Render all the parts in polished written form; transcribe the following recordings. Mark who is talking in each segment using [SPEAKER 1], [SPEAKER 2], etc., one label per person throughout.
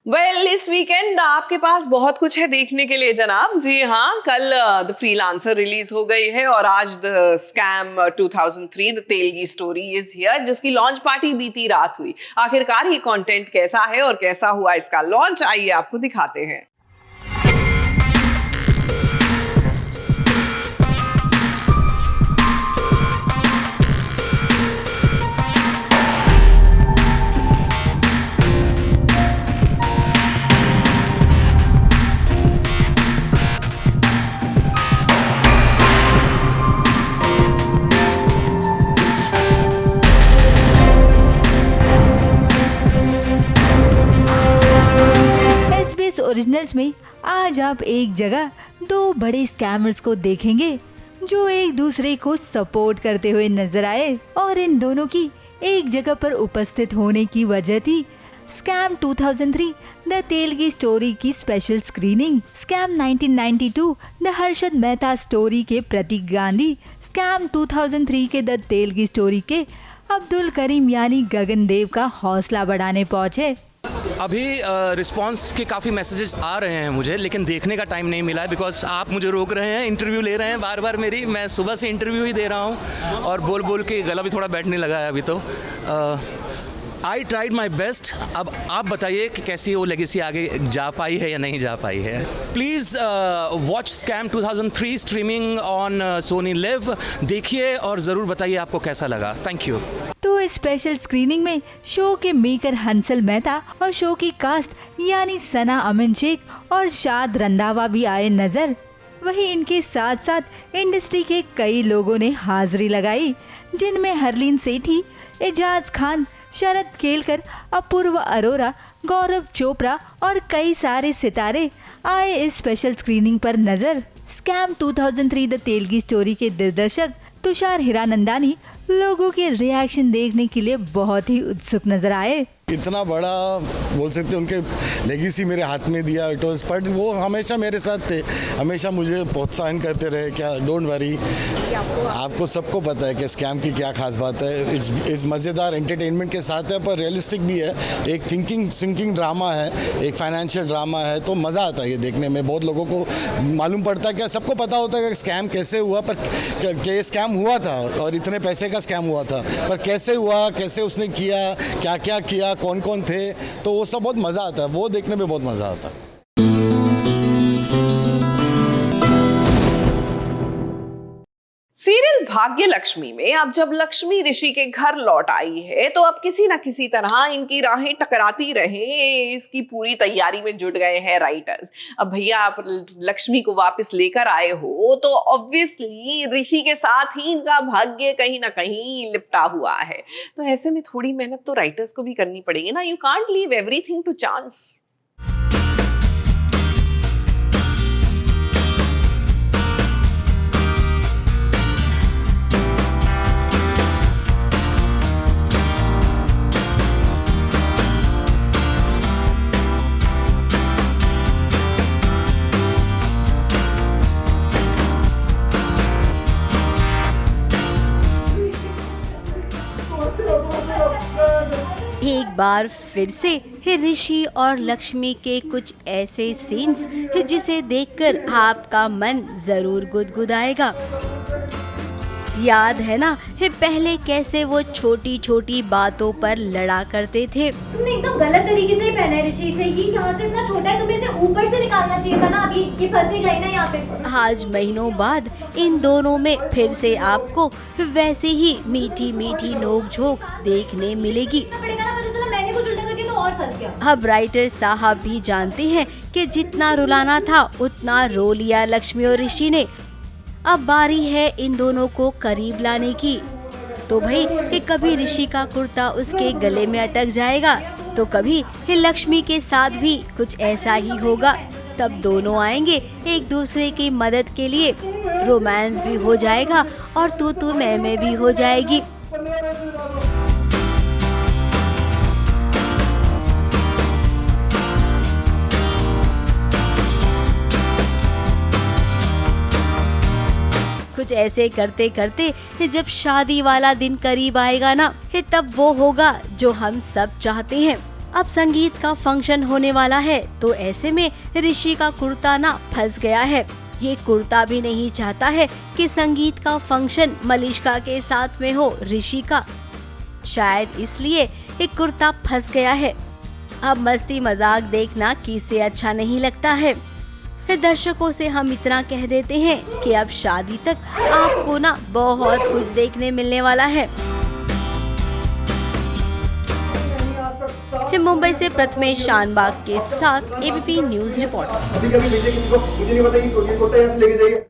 [SPEAKER 1] इस वीकेंड आपके पास बहुत कुछ है देखने के लिए जनाब। जी हाँ, कल द फ्रीलांसर रिलीज हो गई है और आज the scam 2003 the Telgi story is here, जिसकी लॉन्च पार्टी बीती रात हुई। आखिरकार ये कंटेंट कैसा है और कैसा हुआ इसका लॉन्च, आइए आपको दिखाते हैं।
[SPEAKER 2] ओरिजिनल्स में आज आप एक जगह दो बड़े स्कैमर्स को देखेंगे जो एक दूसरे को सपोर्ट करते हुए नजर आए, और इन दोनों की एक जगह पर उपस्थित होने की वजह थी स्कैम 2003 द तेलगी स्टोरी की special screening, scam 1992 the Harshad Mehta story के प्रतीक गांधी, स्कैम 2003 के द तेलगी स्टोरी के अब्दुल करीम यानी गगन देव का हौसला बढ़ाने पहुंचे।
[SPEAKER 3] अभी रिस्पांस के काफ़ी मैसेजेस आ रहे हैं मुझे, लेकिन देखने का टाइम नहीं मिला है बिकॉज आप मुझे रोक रहे हैं, इंटरव्यू ले रहे हैं बार बार मेरी। मैं सुबह से इंटरव्यू ही दे रहा हूँ और बोल बोल के गला भी थोड़ा बैठने लगा है अभी तो। I tried my best. अब आप बताइए कि कैसी वो लेगेसी आगे जा पाई है या नहीं जा पाई है। Please watch scam 2003 streaming on Sony live, देखिए और ज़रूर बताइए आपको कैसा लगा। Thank you.
[SPEAKER 2] तो इस स्पेशल स्क्रीनिंग में शो के मेकर हंसल मेहता और शो की कास्ट यानी सना अमन शेख और शाद रंधावा भी आए नजर। वहीं इनके साथ साथ इंडस्ट्री के कई लोगों ने हाजिरी लगाई, जिनमें हरलीन सेठी, एजाज खान, शरद केलकर, अपूर्वा अरोरा, गौरव चोपड़ा और कई सारे सितारे आए इस स्पेशल स्क्रीनिंग पर नजर। स्कैम 2003 द तेलगी स्टोरी के दिग्दर्शक तुषार हिरानंदानी लोगों के रिएक्शन देखने के लिए बहुत ही उत्सुक नजर आए।
[SPEAKER 4] इतना बड़ा बोल सकते हैं उनके लेगेसी मेरे हाथ में दिया इट वाज, बट वो हमेशा मेरे साथ थे, हमेशा मुझे प्रोत्साहन करते रहे। क्या डोंट वरी, आपको सबको पता है कि स्कैम की क्या खास बात है। इट्स मज़ेदार एंटरटेनमेंट के साथ है पर रियलिस्टिक भी है। एक थिंकिंग ड्रामा है, एक फाइनेंशियल ड्रामा है, तो मज़ा आता है ये देखने में। बहुत लोगों को मालूम पड़ता है कि सबको पता होता है कि स्कैम कैसे हुआ, पर कि स्कैम हुआ था और इतने पैसे का स्कैम हुआ था, पर कैसे हुआ, कैसे उसने किया, क्या क्या किया, कौन कौन थे, तो वो सब बहुत मज़ा आता है, वो देखने में बहुत मज़ा आता है।
[SPEAKER 1] सीरियल भाग्य लक्ष्मी में अब जब लक्ष्मी ऋषि के घर लौट आई है तो अब किसी ना किसी तरह इनकी राहें टकराती रहे, इसकी पूरी तैयारी में जुट गए हैं राइटर्स। अब भैया आप लक्ष्मी को वापस लेकर आए हो तो ऑब्वियसली ऋषि के साथ ही इनका भाग्य कहीं ना कहीं लिपटा हुआ है, तो ऐसे में थोड़ी मेहनत तो राइटर्स को भी करनी पड़ेगी ना। You can't leave everything to chance.
[SPEAKER 5] एक बार फिर से ऋषि और लक्ष्मी के कुछ ऐसे सीन्स जिसे देखकर आपका मन जरूर गुदगुदाएगा। याद है ना पहले कैसे वो छोटी छोटी बातों पर लड़ा करते थे।
[SPEAKER 6] तुमने एकदम गलत तरीके से पहना है ऋषि, से ये यहाँ से इतना छोटा है, तुम्हें इसे ऊपर से निकालना चाहिए था ना, अभी ये फंसी गई ना यहाँ पे।
[SPEAKER 5] आज महीनों बाद इन दोनों में फिर से आपको वैसे ही मीठी मीठी नोक-झोंक देखने मिलेगी।
[SPEAKER 6] मैंने कुछ उल्टा करके तो और फंस गया।
[SPEAKER 5] अब राइटर साहब भी जानते हैं कि जितना रुलाना था उतना रो लिया लक्ष्मी और ऋषि ने। अब बारी है इन दोनों को करीब लाने की। तो भाई कि कभी ऋषि का कुर्ता उसके गले में अटक जाएगा तो कभी लक्ष्मी के साथ भी कुछ ऐसा ही होगा। तब दोनों आएंगे एक दूसरे की मदद के लिए, रोमांस भी हो जाएगा और तू मैं भी हो जाएगी। कुछ ऐसे करते करते जब शादी वाला दिन करीब आएगा ना, तब वो होगा जो हम सब चाहते हैं। अब संगीत का फंक्शन होने वाला है, तो ऐसे में ऋषि का कुर्ता ना फंस गया है। ये कुर्ता भी नहीं चाहता है कि संगीत का फंक्शन मलिष्का के साथ में हो ऋषि का, शायद इसलिए एक कुर्ता फंस गया है। अब मस्ती मजाक देखना किसे अच्छा नहीं लगता है। दर्शकों से हम इतना कह देते हैं कि अब शादी तक आपको ना बहुत कुछ देखने मिलने वाला है। मुंबई से प्रथमेश शानबाग के साथ एबीपी न्यूज रिपोर्ट।
[SPEAKER 7] अभी कभी भेजिए किसी को, मुझे नहीं पता कि ये कुर्ता यहाँ से लेके जाइए।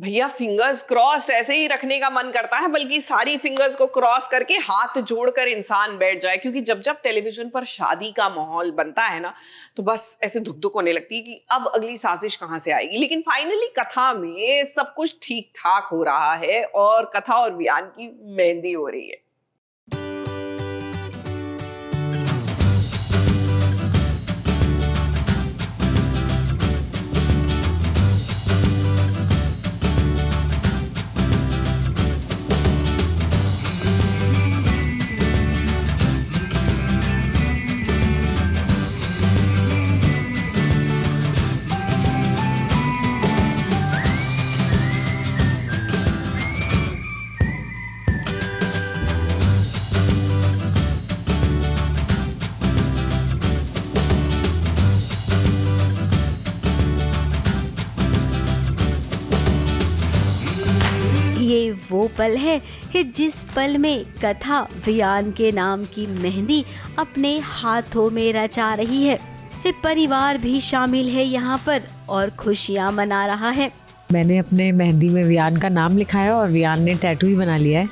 [SPEAKER 1] भैया फिंगर्स क्रॉस्ड ऐसे ही रखने का मन करता है, बल्कि सारी फिंगर्स को क्रॉस करके हाथ जोड़कर इंसान बैठ जाए, क्योंकि जब जब टेलीविजन पर शादी का माहौल बनता है ना, तो बस ऐसे धुक धुक होने लगती है कि अब अगली साजिश कहां से आएगी। लेकिन फाइनली कथा में सब कुछ ठीक ठाक हो रहा है और कथा और वियान की मेहंदी हो रही है।
[SPEAKER 5] ये वो पल है कि जिस पल में कथा वियान के नाम की मेहंदी अपने हाथों में रचा रही है। परिवार भी शामिल है यहाँ पर और खुशियाँ मना रहा है।
[SPEAKER 8] मैंने अपने मेहंदी में वियान का नाम लिखा है और वियान ने टैटू ही बना लिया है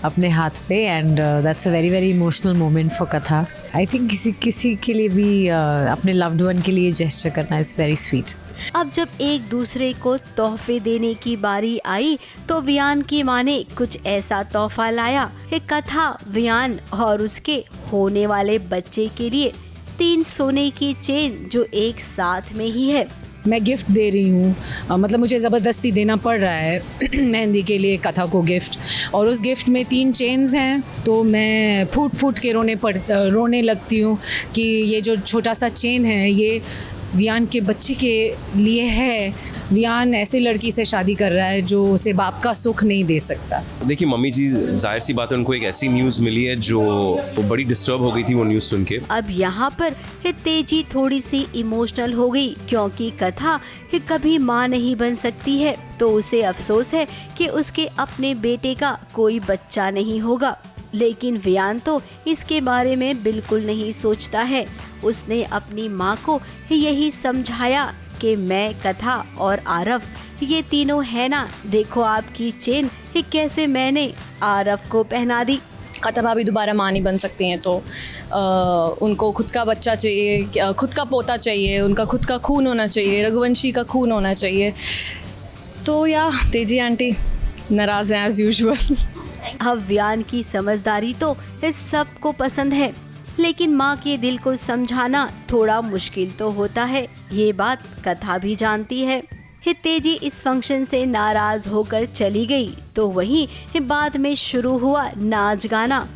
[SPEAKER 8] अपने हाथ पे, and that's a very very emotional moment for Katha. I think किसी के लिए भी अपने लव्ड वन के लिए जेस्चर करना इज़ वेरी स्वीट।
[SPEAKER 5] अब जब एक दूसरे को तोहफे देने की बारी आई तो वियान की माँ ने कुछ ऐसा तोहफा लाया कि कथा, वियान और उसके होने वाले बच्चे के लिए 3 सोने की चेन जो एक साथ में ही है।
[SPEAKER 8] मैं गिफ्ट दे रही हूँ, मतलब मुझे ज़बरदस्ती देना पड़ रहा है मेहंदी के लिए कथा को गिफ्ट, और उस गिफ्ट में 3 चेन्स हैं। तो मैं फूट फूट के रोने लगती हूँ कि ये जो छोटा सा चेन है ये वियान के बच्चे के लिए है। वियान ऐसे लड़की से शादी कर रहा है जो उसे बाप का सुख नहीं दे सकता।
[SPEAKER 9] देखिए मम्मी जी, जाहिर सी बात है उनको एक ऐसी न्यूज़ मिली है जो बड़ी डिस्टर्ब हो गई थी वो न्यूज़ सुन के।
[SPEAKER 5] अब यहाँ पर तेजी थोड़ी सी इमोशनल हो गई, क्योंकि कथा कि कभी माँ नहीं बन सकती है, तो उसे अफसोस है कि उसके अपने बेटे का कोई बच्चा नहीं होगा। लेकिन वियान तो इसके बारे में बिल्कुल नहीं सोचता है। उसने अपनी माँ को यही समझाया कि मैं, कथा और आरव ये तीनों है ना, देखो आपकी चेन कैसे मैंने आरव को पहना दी।
[SPEAKER 10] कथा भाभी दोबारा माँ नहीं बन सकती हैं, तो उनको खुद का बच्चा चाहिए, खुद का पोता चाहिए, उनका खुद का खून होना चाहिए, रघुवंशी का खून होना चाहिए। तो या तेजी आंटी नाराज़ हैं एज यूजुअल।
[SPEAKER 5] अब वियान की समझदारी तो सबको पसंद है, लेकिन माँ के दिल को समझाना थोड़ा मुश्किल तो होता है। ये बात कथा भी जानती है। तेजी इस फंक्शन से नाराज होकर चली गई, तो वहीं बाद में शुरू हुआ नाच गाना।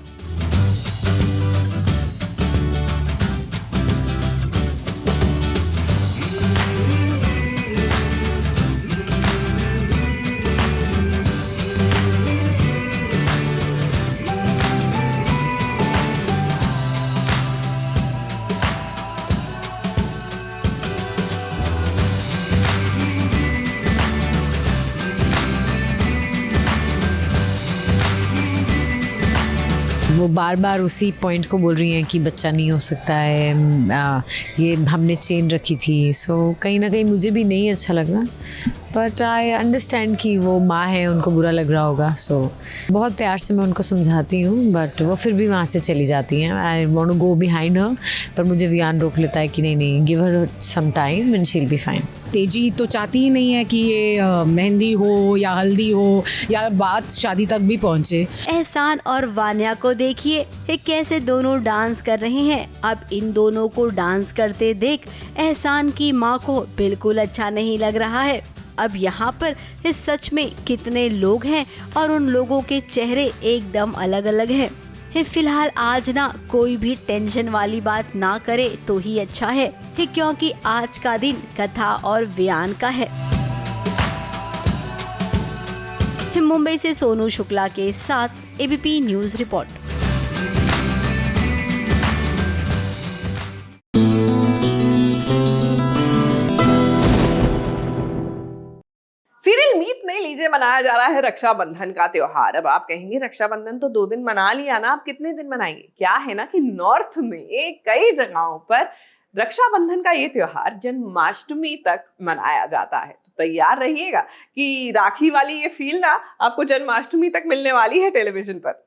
[SPEAKER 8] वो बार बार उसी पॉइंट को बोल रही हैं कि बच्चा नहीं हो सकता है, ये हमने चेन रखी थी। सो कहीं ना कहीं मुझे भी नहीं अच्छा लग रहा, बट आई अंडरस्टैंड कि वो माँ है, उनको बुरा लग रहा होगा। सो बहुत प्यार से मैं उनको समझाती हूँ, बट वो फिर भी वहाँ से चली जाती हैं। I want to go behind her, पर मुझे वियान रोक लेता है कि नहीं, give her some time and she will be fine.
[SPEAKER 11] तेजी तो चाहती ही नहीं है कि ये मेहंदी हो या हल्दी हो या बात शादी तक भी पहुँचे।
[SPEAKER 5] एहसान और वान्या को देखिए कैसे दोनों डांस कर रहे हैं। अब इन दोनों को डांस करते देख एहसान की माँ को बिल्कुल अच्छा नहीं लग रहा है। अब यहाँ पर इस सच में कितने लोग हैं और उन लोगों के चेहरे एकदम अलग अलग हैं। फिलहाल आज ना कोई भी टेंशन वाली बात ना करे तो ही अच्छा है, क्योंकि आज का दिन कथा और बयान का है। मुंबई से सोनू शुक्ला के साथ एबीपी न्यूज रिपोर्ट।
[SPEAKER 1] सीरियल मीत में लीजिए मनाया जा रहा है रक्षाबंधन का त्योहार। अब आप कहेंगे रक्षाबंधन तो 2 दिन मना लिया ना, आप कितने दिन मनाएंगे? क्या है ना कि नॉर्थ में कई जगहों पर रक्षाबंधन का ये त्योहार जन्माष्टमी तक मनाया जाता है। तो तैयार रहिएगा कि राखी वाली ये फील ना आपको जन्माष्टमी तक मिलने वाली है टेलीविजन पर।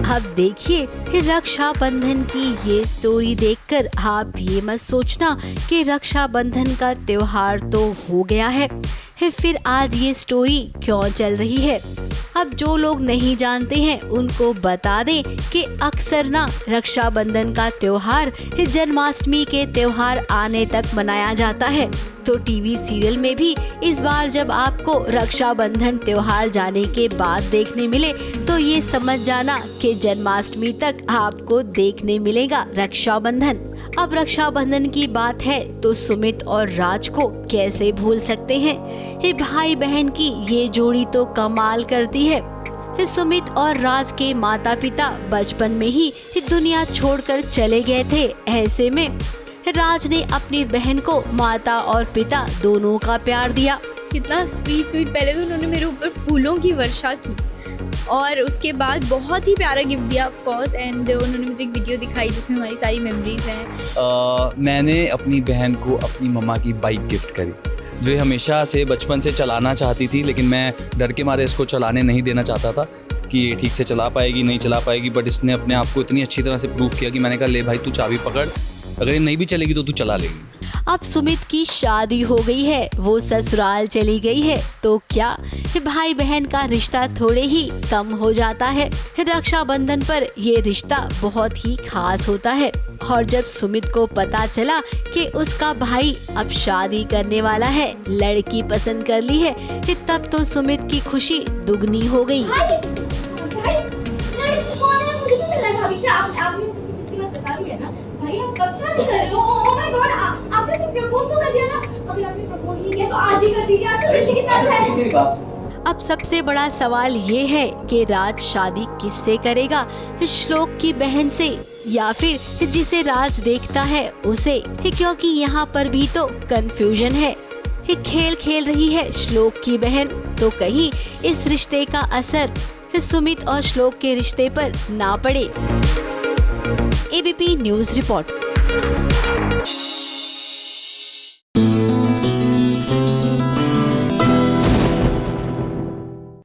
[SPEAKER 5] अब देखिए रक्षाबंधन की ये स्टोरी देखकर आप ये मत सोचना कि रक्षाबंधन का त्योहार तो हो गया है, फिर आज ये स्टोरी क्यों चल रही है। अब जो लोग नहीं जानते हैं उनको बता दें कि अक्सर ना रक्षाबंधन का त्योहार जन्माष्टमी के त्योहार आने तक मनाया जाता है। तो टीवी सीरियल में भी इस बार जब आपको रक्षाबंधन त्योहार जाने के बाद देखने मिले तो ये समझ जाना कि जन्माष्टमी तक आपको देखने मिलेगा रक्षाबंधन। अब रक्षाबंधन की बात है तो सुमित और राज को कैसे भूल सकते हैं। ये भाई बहन की ये जोड़ी तो कमाल करती है। सुमित और राज के माता पिता बचपन में ही दुनिया छोड़कर चले गए थे। ऐसे में राज ने अपनी बहन को माता और पिता दोनों का प्यार दिया।
[SPEAKER 6] कितना स्वीट पहले तो उन्होंने मेरे ऊपर फूलों की वर्षा की और उसके बाद बहुत ही प्यारा गिफ्ट दिया ऑफ कोर्स। एंड उन्होंने मुझे एक वीडियो दिखाई जिसमें हमारी सारी मेमोरीज हैं।
[SPEAKER 12] मैंने अपनी बहन को अपनी मम्मा की बाइक गिफ्ट करी, जो ये हमेशा से बचपन से चलाना चाहती थी, लेकिन मैं डर के मारे इसको चलाने नहीं देना चाहता था कि ये ठीक से चला पाएगी नहीं चला पाएगी। बट इसने अपने आप को इतनी अच्छी तरह से प्रूव किया कि मैंने कहा ले भाई तू चाबी पकड़, अगर ये नहीं भी चलेगी तो तू चला लेगी।
[SPEAKER 5] अब सुमित की शादी हो गई है, वो ससुराल चली गई है, तो क्या भाई बहन का रिश्ता थोड़े ही कम हो जाता है। रक्षाबंधन पर ये रिश्ता बहुत ही खास होता है। और जब सुमित को पता चला कि उसका भाई अब शादी करने वाला है, लड़की पसंद कर ली है, तब तो सुमित की खुशी दुगनी हो गई। अब सबसे बड़ा सवाल ये है कि राज शादी किससे करेगा, श्लोक की बहन से या फिर जिसे राज देखता है उसे, क्योंकि यहाँ पर भी तो कंफ्यूजन है। खेल खेल रही है श्लोक की बहन, तो कहीं इस रिश्ते का असर सुमित और श्लोक के रिश्ते पर ना पड़े। ABP news report.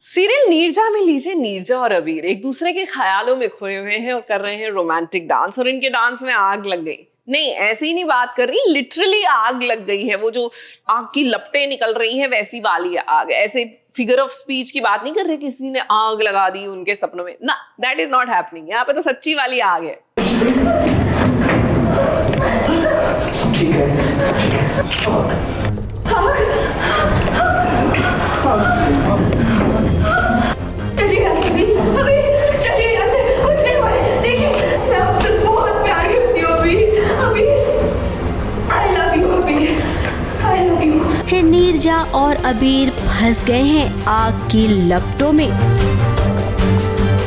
[SPEAKER 1] Serial Neerja में लीजिए नीरजा और अबीर एक दूसरे के ख्यालों में खोए हुए हैं और कर रहे हैं रोमांटिक डांस, और इनके डांस में आग लग गई। नहीं, ऐसी नहीं बात कर रही, लिटरली आग लग गई है। वो जो आग की लपटें निकल रही हैं वैसी वाली आग, ऐसे फिगर ऑफ स्पीच की बात नहीं कर रहे किसी ने आग लगा दी उनके सपनों में ना, दैट इज नॉट हैपनिंग। यहाँ पे तो सच्ची वाली आग है।
[SPEAKER 7] सब ठीक है, सब ठीक है।
[SPEAKER 6] चलिए अभी चलिए यहाँ से, कुछ नहीं हुआ है। देखिए मैं आपसे बहुत प्यार करती हूँ अभी। आई लव यू अभी, आई लव यू।
[SPEAKER 5] नीरजा और अबीर फंस गए हैं आग की लपटों में।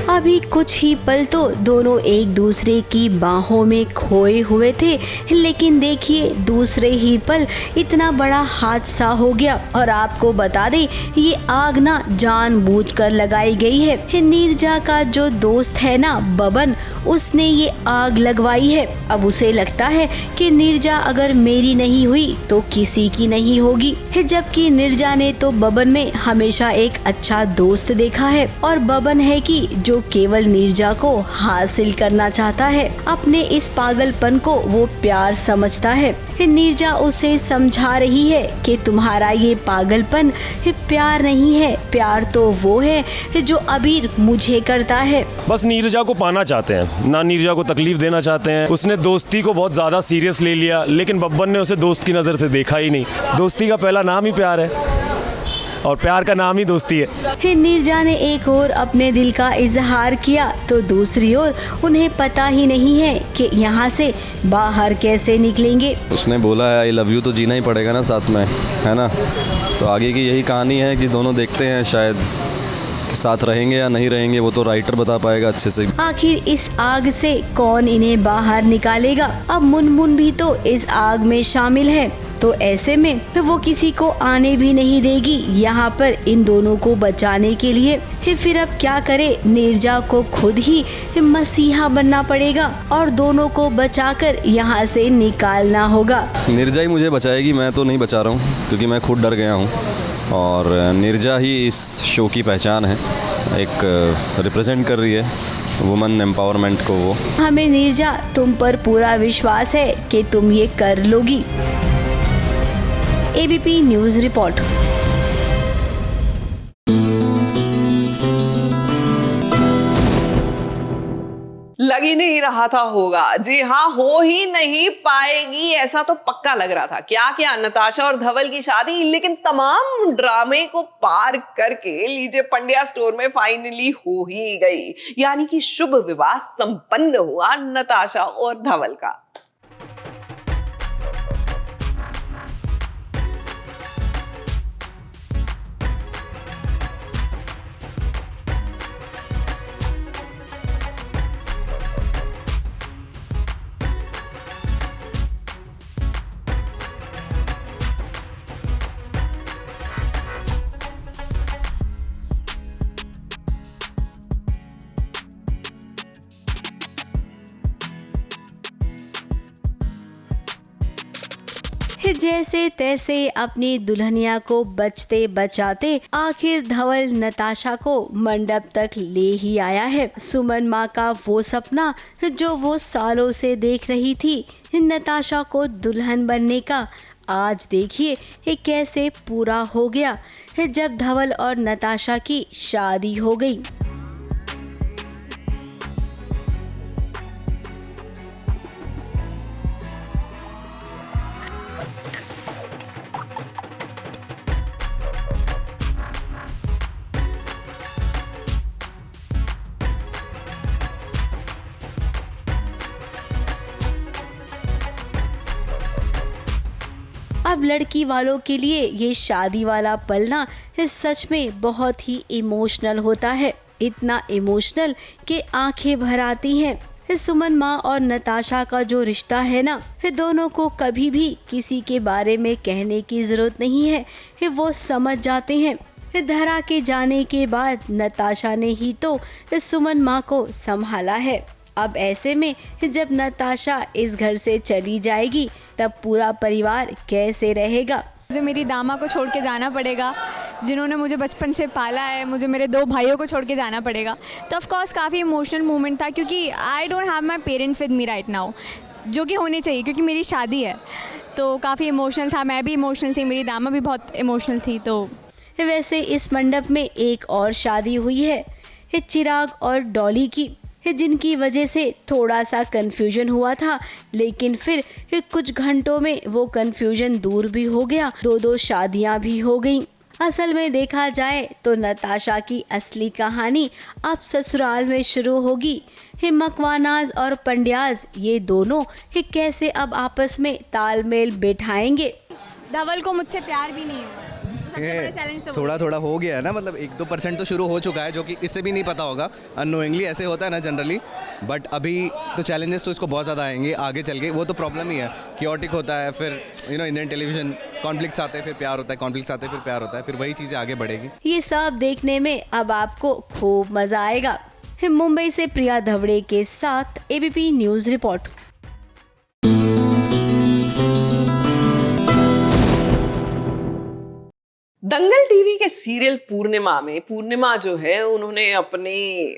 [SPEAKER 5] अभी कुछ ही पल तो दोनों एक दूसरे की बाहों में खोए हुए थे, लेकिन देखिए दूसरे ही पल इतना बड़ा हादसा हो गया। और आपको बता दें ये आग ना जानबूझकर लगाई गई है। नीरजा का जो दोस्त है ना बबन, उसने ये आग लगवाई है। अब उसे लगता है कि नीरजा अगर मेरी नहीं हुई तो किसी की नहीं होगी, जबकि नीरजा ने तो बबन में हमेशा एक अच्छा दोस्त देखा है और बबन है कि जो केवल नीरजा को हासिल करना चाहता है। अपने इस पागलपन को वो प्यार समझता है। नीरजा उसे समझा रही है कि तुम्हारा ये पागलपन प्यार नहीं है, प्यार तो वो है जो अबीर मुझे करता है।
[SPEAKER 13] बस नीरजा को पाना चाहते हैं, ना नीरजा को तकलीफ देना चाहते हैं। उसने दोस्ती को बहुत ज़्यादा सीरियस ले लिया, लेकिन बब्बन ने उसे दोस्त की नज़र से देखा ही नहीं। दोस्ती का पहला नाम ही प्यार है और प्यार का नाम ही दोस्ती है।
[SPEAKER 5] नीरजा ने एक ओर अपने दिल का इजहार किया तो दूसरी ओर उन्हें पता ही नहीं है कि यहाँ से बाहर कैसे निकलेंगे।
[SPEAKER 14] उसने बोला है आई लव यू तो जीना ही पड़ेगा ना साथ में, है ना। तो आगे की यही कहानी है कि दोनों देखते हैं शायद साथ रहेंगे या नहीं रहेंगे, वो तो राइटर बता पाएगा अच्छे से।
[SPEAKER 5] आखिर इस आग से कौन इन्हें बाहर निकालेगा। अब मुनमुन भी तो इस आग में शामिल है, तो ऐसे में वो किसी को आने भी नहीं देगी यहाँ पर इन दोनों को बचाने के लिए। फिर अब क्या करे, नीरजा को खुद ही मसीहा बनना पड़ेगा और दोनों को बचाकर यहाँ से निकालना होगा।
[SPEAKER 14] नीरजा ही मुझे बचाएगी, मैं तो नहीं बचा रहा हूँ क्योंकि मैं खुद डर गया हूँ और नीरजा ही इस शो की पहचान है, एक रिप्रेजेंट कर रही है वुमेन एम्पावरमेंट को। वो
[SPEAKER 5] हमें नीरजा तुम पर पूरा विश्वास है कि तुम ये कर लोगी। ABP news report.
[SPEAKER 1] लग ही नहीं रहा था होगा, जी हाँ हो ही नहीं पाएगी, ऐसा तो पक्का लग रहा था। क्या क्या नताशा और धवल की शादी, लेकिन तमाम ड्रामे को पार करके लीजिए पंड्या स्टोर में फाइनली हो ही गई। यानी कि शुभ विवाह संपन्न हुआ नताशा और धवल का।
[SPEAKER 5] जैसे तैसे अपनी दुल्हनिया को बचते बचाते आखिर धवल नताशा को मंडप तक ले ही आया है। सुमन माँ का वो सपना जो वो सालों से देख रही थी नताशा को दुल्हन बनने का, आज देखिए कैसे पूरा हो गया जब धवल और नताशा की शादी हो गई। अब लड़की वालों के लिए ये शादी वाला पल ना सच में बहुत ही इमोशनल होता है, इतना इमोशनल कि आंखें भर आती हैं। सुमन माँ और नताशा का जो रिश्ता है ना, दोनों को कभी भी किसी के बारे में कहने की जरूरत नहीं है, वो समझ जाते हैं। धरा के जाने के बाद नताशा ने ही तो सुमन माँ को संभाला है। अब ऐसे में जब नताशा इस घर से चली जाएगी तब पूरा परिवार कैसे रहेगा।
[SPEAKER 15] मुझे मेरी दामा को छोड़ के जाना पड़ेगा, जिन्होंने मुझे बचपन से पाला है। मुझे मेरे 2 भाइयों को छोड़ के जाना पड़ेगा। तो ऑफ कोर्स काफ़ी इमोशनल मोमेंट था, क्योंकि I don't have my parents with me right now, जो कि होने चाहिए क्योंकि मेरी शादी है। तो काफ़ी इमोशनल था, मैं भी इमोशनल थी, मेरी दामा भी बहुत इमोशनल थी। तो
[SPEAKER 5] वैसे इस मंडप में एक और शादी हुई है चिराग और डॉली की, जिनकी वजह से थोड़ा सा कंफ्यूजन हुआ था, लेकिन फिर कुछ घंटों में वो कंफ्यूजन दूर भी हो गया। 2 शादियां भी हो गईं। असल में देखा जाए तो नताशा की असली कहानी अब ससुराल में शुरू होगी। मकवानाज और पंड्याज ये दोनों कैसे अब आपस में तालमेल बैठाएंगे।
[SPEAKER 15] धवल को मुझसे प्यार भी नहीं हुआ।
[SPEAKER 16] थोड़ा थोड़ा हो गया है ना, मतलब 1-2% तो शुरू हो चुका है, जो कि इससे भी नहीं पता होगा, अननोइंगली ऐसे होता है ना जनरली। बट अभी तो चैलेंजेस तो इसको बहुत ज़्यादा आएंगे आगे चल के, वो तो प्रॉब्लम ही है, क्योटिक होता है, फिर इंडियन टेलीविजन, कॉन्फ्लिक्ट्स आते हैं फिर प्यार होता है, कॉन्फ्लिक्ट्स आते हैं फिर प्यार होता है, फिर वही चीज़ें आगे बढ़ेगी।
[SPEAKER 5] ये सब देखने में अब आपको खूब मजा आएगा। मुंबई से प्रिया धवड़े के साथ एबीपी न्यूज़ रिपोर्ट।
[SPEAKER 1] दंगल टीवी के सीरियल पूर्णिमा में पूर्णिमा जो है उन्होंने अपने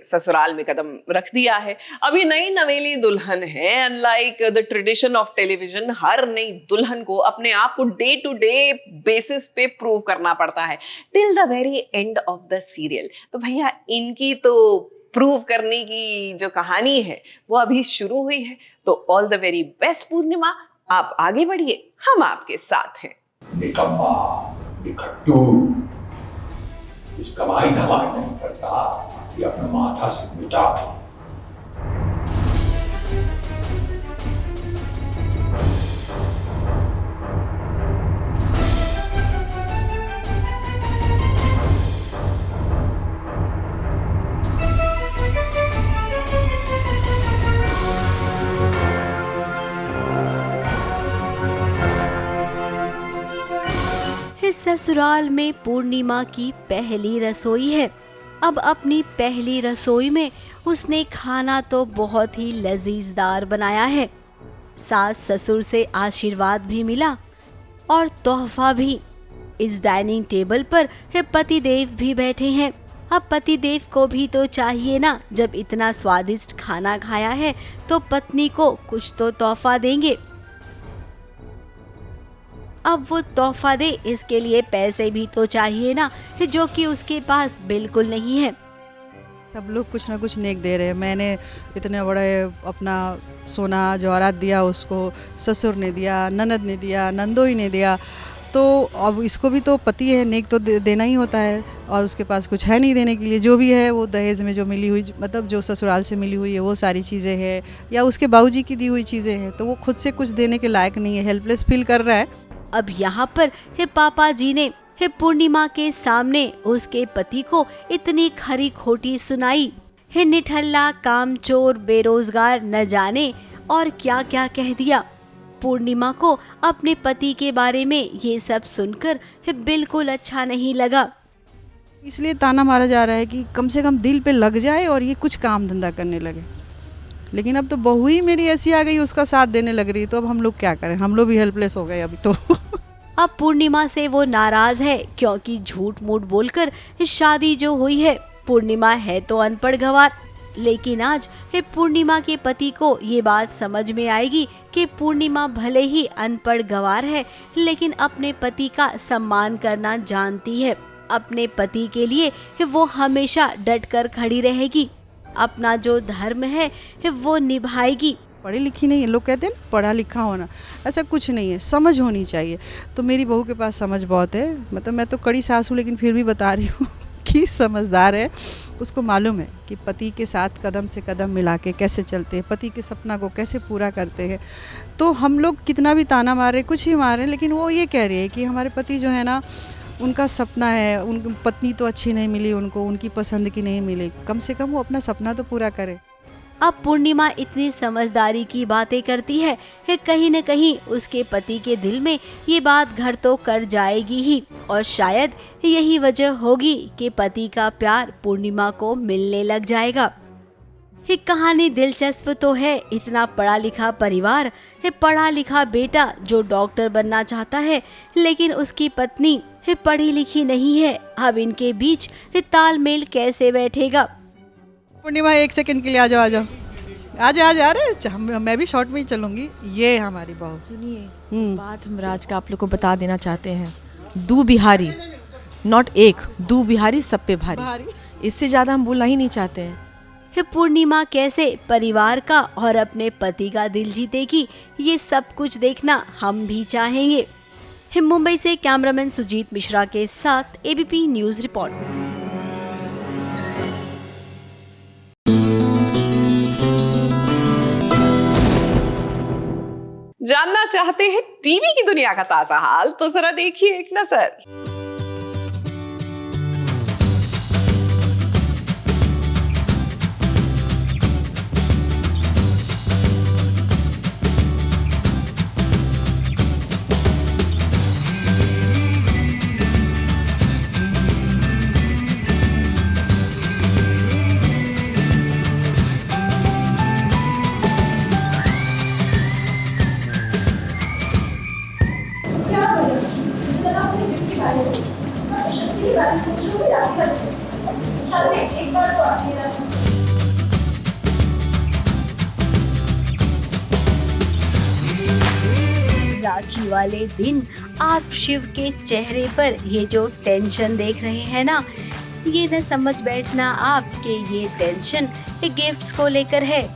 [SPEAKER 1] ससुराल में कदम रख दिया है। अब ये नई नवेली दुल्हन है। Unlike the tradition of television, हर नई दुल्हन को अपने आप को डे टू डे बेसिस पे प्रूव करना पड़ता है till the very end of the serial. तो भैया इनकी तो प्रूव करने की जो कहानी है वो अभी शुरू हुई है। तो ऑल द वेरी बेस्ट पूर्णिमा, आप आगे बढ़िए, हम आपके साथ हैं।
[SPEAKER 17] निकम्मा, निखट्टू, इस कमाई धमाई नहीं करता, ये अपना माथा से मिटा।
[SPEAKER 5] ससुराल में पूर्णिमा की पहली रसोई है। अब अपनी पहली रसोई में उसने खाना तो बहुत ही लजीजदार बनाया है। सास ससुर से आशीर्वाद भी मिला और तोहफा भी। इस डाइनिंग टेबल पर पतिदेव भी बैठे हैं। अब पतिदेव को भी तो चाहिए ना, जब इतना स्वादिष्ट खाना खाया है तो पत्नी को कुछ तो तोहफा देंगे। अब वो तोहफा दे, इसके लिए पैसे भी तो चाहिए ना, जो कि उसके पास बिल्कुल नहीं है।
[SPEAKER 18] सब लोग कुछ ना कुछ नेक दे रहे हैं। मैंने इतने बड़े अपना सोना जवाहरात दिया, उसको ससुर ने दिया, ननद ने दिया, नंदोई ने दिया, तो अब इसको भी तो पति है, नेक तो देना ही होता है। और उसके पास कुछ है नहीं देने के लिए, जो भी है वो दहेज में जो मिली हुई, मतलब जो ससुराल से मिली हुई है वो सारी चीज़ें हैं, या उसके बाबूजी की दी हुई चीज़ें हैं, तो वो खुद से कुछ देने के लायक नहीं है, हेल्पलेस फील कर रहा है।
[SPEAKER 5] अब यहाँ पर पापा जी ने पूर्णिमा के सामने उसके पति को इतनी खरी खोटी सुनाई। निठल्ला, कामचोर, बेरोजगार, न जाने और क्या क्या कह दिया। पूर्णिमा को अपने पति के बारे में ये सब सुनकर बिल्कुल अच्छा नहीं लगा।
[SPEAKER 18] इसलिए ताना मारा जा रहा है कि कम से कम दिल पे लग जाए और ये कुछ काम धंधा करने लगे। लेकिन अब तो बहू ही मेरी ऐसी आ गई, उसका साथ देने लग रही, तो अब हम लोग क्या करें, हम लोग भी हेल्पलेस हो गए अभी तो।
[SPEAKER 5] अब पूर्णिमा से वो नाराज है क्योंकि झूठ मूठ बोलकर शादी जो हुई है। पूर्णिमा है तो अनपढ़ गंवार, लेकिन आज पूर्णिमा के पति को ये बात समझ में आएगी कि पूर्णिमा भले ही अनपढ़ गंवार है, लेकिन अपने पति का सम्मान करना जानती है। अपने पति के लिए वो हमेशा डट कर खड़ी रहेगी। अपना जो धर्म है वो निभाएगी।
[SPEAKER 18] पढ़ी लिखी नहीं है, लोग कहते हैं पढ़ा लिखा होना, ऐसा कुछ नहीं है, समझ होनी चाहिए। तो मेरी बहू के पास समझ बहुत है, मतलब मैं तो कड़ी सास हूँ, लेकिन फिर भी बता रही हूँ कि समझदार है। उसको मालूम है कि पति के साथ कदम से कदम मिला के कैसे चलते हैं, पति के सपना को कैसे पूरा करते हैं। तो हम लोग कितना भी ताना मार रहे, कुछ ही मार रहे, लेकिन वो ये कह रही है कि हमारे पति जो है ना, उनका सपना है, उन पत्नी तो अच्छी नहीं मिली उनको, उनकी पसंद की नहीं मिली, कम से कम वो अपना सपना तो पूरा करे।
[SPEAKER 5] अब पूर्णिमा इतनी समझदारी की बातें करती है कि कहीं न कहीं उसके पति के दिल में ये बात घर तो कर जाएगी ही, और शायद यही वजह होगी कि पति का प्यार पूर्णिमा को मिलने लग जाएगा। ये कहानी दिलचस्प तो है। इतना पढ़ा लिखा परिवार, पढ़ा लिखा बेटा जो डॉक्टर बनना चाहता है, लेकिन उसकी पत्नी पढ़ी लिखी नहीं है। अब इनके बीच तालमेल कैसे बैठेगा?
[SPEAKER 18] पूर्णिमा 1 सेकंड के लिए आ जाओ, आ जाओ, आ जाओ, आ जाओ। अरे मैं भी शॉर्ट में ही चलूंगी। ये हमारी बहू।
[SPEAKER 19] सुनिए, बात हम राज का आप लोग को बता देना चाहते हैं। दू बिहारी, नॉट एक, दू बिहारी सब पे भारी। इससे ज्यादा हम बोलना ही नहीं चाहते हैं।
[SPEAKER 5] पूर्णिमा कैसे परिवार का और अपने पति का दिल जीतेगी, ये सब कुछ देखना हम भी चाहेंगे। मुंबई से कैमरामैन सुजीत मिश्रा के साथ एबीपी न्यूज़ रिपोर्ट।
[SPEAKER 1] जानना चाहते हैं टीवी की दुनिया का ताजा हाल, तो जरा देखिए एक नजर।
[SPEAKER 5] राखी वाले दिन आप शिव के चेहरे पर ये जो टेंशन देख रहे हैं ना, ये न समझ बैठना आप कि ये टेंशन गिफ्ट्स को लेकर है।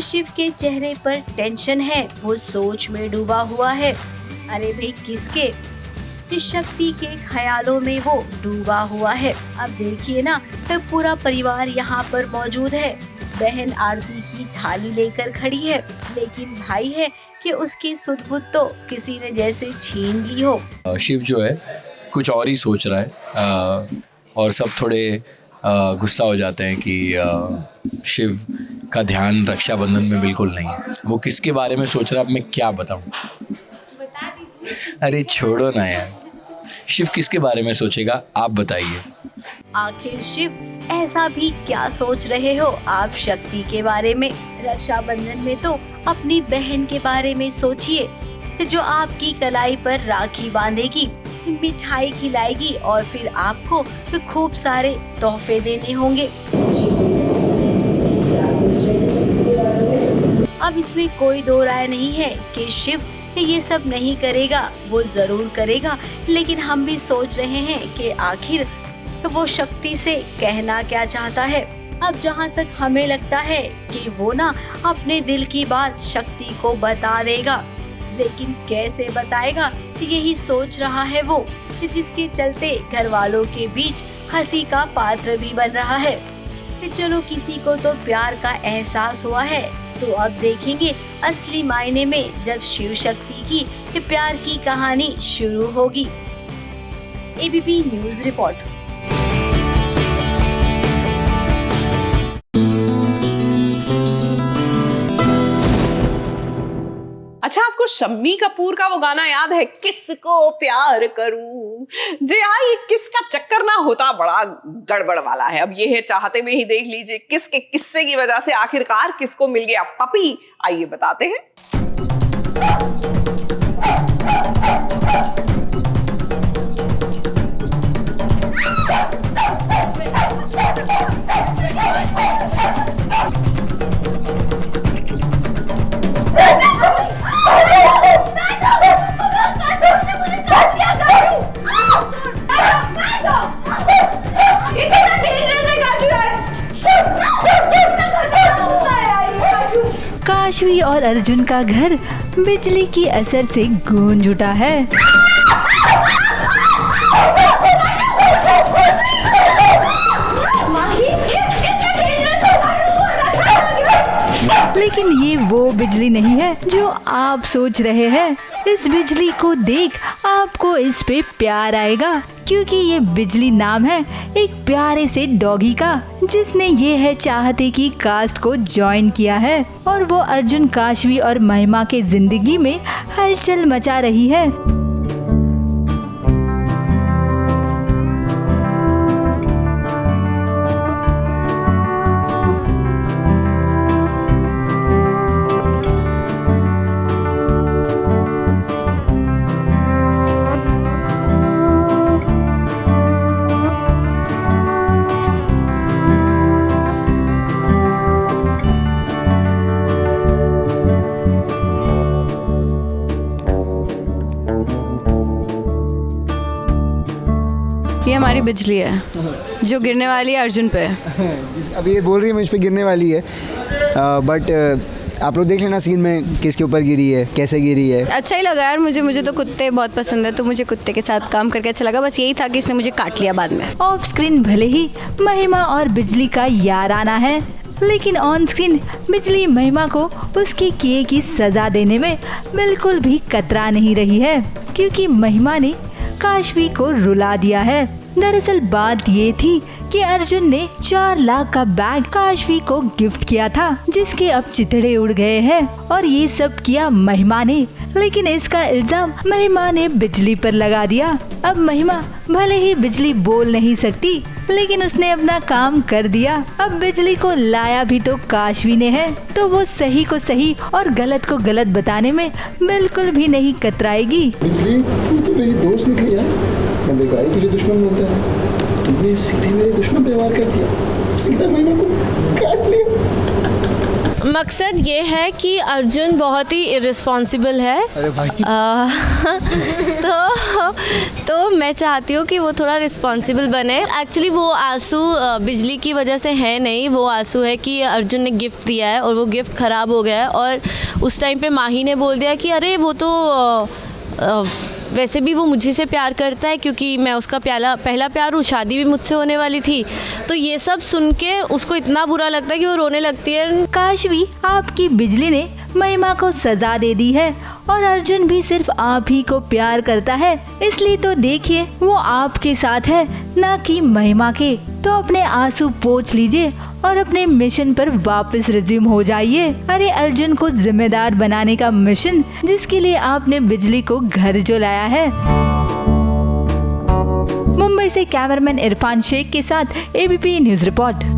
[SPEAKER 5] शिव के चेहरे पर टेंशन है, वो सोच में डूबा हुआ है। अरे भाई किसके? शक्ति के ख्यालों में वो डूबा हुआ है। अब देखिए ना, तो पूरा परिवार यहाँ पर मौजूद है। बहन आरती की थाली लेकर खड़ी है, लेकिन भाई है कि उसकी सुध-बुध तो किसी ने जैसे छीन ली हो।
[SPEAKER 12] शिव जो है कुछ और ही सोच रहा है और सब थोड़े गुस्सा हो जाते हैं कि शिव का ध्यान रक्षाबंधन में बिल्कुल नहीं है। वो किसके बारे में सोच रहा है अब मैं क्या बताऊं? अरे छोड़ो ना यार, शिव किसके बारे में सोचेगा आप बताइए।
[SPEAKER 5] आखिर शिव ऐसा भी क्या सोच रहे हो आप शक्ति के बारे में? रक्षाबंधन में तो अपनी बहन के बारे में सोचिए, जो आपकी कलाई पर राखी बांधेगी, मिठाई खिलाएगी और फिर आपको खूब सारे तोहफे देने होंगे। अब इसमें कोई दो राय नहीं है कि शिव ये सब नहीं करेगा, वो जरूर करेगा। लेकिन हम भी सोच रहे हैं कि आखिर वो शक्ति से कहना क्या चाहता है। अब जहाँ तक हमें लगता है कि वो ना अपने दिल की बात शक्ति को बता देगा, लेकिन कैसे बताएगा यही सोच रहा है वो, जिसके चलते घर वालों के बीच हंसी का पात्र भी बन रहा है। चलो किसी को तो प्यार का एहसास हुआ है, तो अब देखेंगे असली मायने में जब शिव शक्ति की प्यार की कहानी शुरू होगी। ABP news report.
[SPEAKER 1] अच्छा, आपको शम्मी कपूर का वो गाना याद है, किसको प्यार करूं? जी हाँ, ये किसका चक्कर ना होता बड़ा गड़बड़ वाला है। अब ये है चाहते में ही देख लीजिए किसके किस्से की वजह से आखिरकार किसको मिल गया पपी। आइए बताते हैं।
[SPEAKER 2] काशवी और अर्जुन का घर बिजली की असर से गूंज उठा है। लेकिन ये वो बिजली नहीं है जो आप सोच रहे हैं। इस बिजली को देख आपको इस पे प्यार आएगा, क्योंकि ये बिजली नाम है एक प्यारे से डॉगी का, जिसने ये है चाहते की कास्ट को ज्वाइन किया है और वो अर्जुन, काशवी और महिमा के जिंदगी में हलचल मचा रही है।
[SPEAKER 20] ये हमारी बिजली है जो गिरने वाली है अर्जुन पे।
[SPEAKER 21] अब ये बोल रही है मुझ पे गिरने वाली है, बट आप लोग देख लेना सीन में किसके ऊपर गिरी है, कैसे गिरी है।
[SPEAKER 20] अच्छा ही लगा यार, मुझे तो कुत्ते बहुत पसंद है, तो मुझे कुत्ते के साथ काम करके अच्छा लगा। बस यही था कि इसने मुझे काट लिया बाद में।
[SPEAKER 2] ऑफ स्क्रीन भले ही महिमा और बिजली का याराना है, लेकिन ऑन स्क्रीन बिजली महिमा को उसके किए की सजा देने में बिल्कुल भी कतरा नहीं रही है, क्योंकि महिमा ने काशवी को रुला दिया है। दरअसल बात ये थी कि अर्जुन ने 4 लाख का बैग काशवी को गिफ्ट किया था, जिसके अब चिथड़े उड़ गए हैं, और ये सब किया महिमा ने। लेकिन इसका इल्जाम महिमा ने बिजली पर लगा दिया। अब महिमा भले ही बिजली बोल नहीं सकती, लेकिन उसने अपना काम कर दिया। अब बिजली को लाया भी तो काशवी ने है, तो वो सही को सही और गलत को गलत बताने में बिल्कुल भी नहीं कतराएगी।
[SPEAKER 7] बिजली, तू तो मेरी दोस्त निकली यार, मैं बेकार तुझे दुश्मन बनता है। तुमने सीधे मेरे दुश्मन पे वार कर दिया, सीधा महिमा को काट लिया।
[SPEAKER 3] मकसद ये है कि अर्जुन बहुत ही इर्रिस्पॉन्सिबल है।
[SPEAKER 21] अरे भाई
[SPEAKER 3] तो मैं चाहती हूँ कि वो थोड़ा रिस्पॉन्सिबल बने। एक्चुअली वो आंसू बिजली की वजह से है नहीं, वो आंसू है कि अर्जुन ने गिफ्ट दिया है और वो गिफ्ट ख़राब हो गया है, और उस टाइम पे माही ने बोल दिया कि अरे वो तो वैसे भी वो मुझे से प्यार करता है क्योंकि मैं उसका पहला प्यार हूँ, शादी भी मुझसे होने वाली थी। तो ये सब सुन के उसको इतना बुरा लगता है कि वो रोने लगती है।
[SPEAKER 2] काश भी आपकी बिजली ने महिमा को सजा दे दी है और अर्जुन भी सिर्फ आप ही को प्यार करता है, इसलिए तो देखिए वो आपके साथ है ना कि महिमा के। तो अपने आंसू पोंछ लीजिए और अपने मिशन पर वापस रिज्यूम हो जाइए। अरे अर्जुन को जिम्मेदार बनाने का मिशन जिसके लिए आपने बिजली को घर जो लाया है। मुंबई से कैमरामैन इरफान शेख के साथ ABP news report.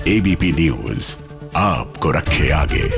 [SPEAKER 22] ABP news आपको रखे आगे।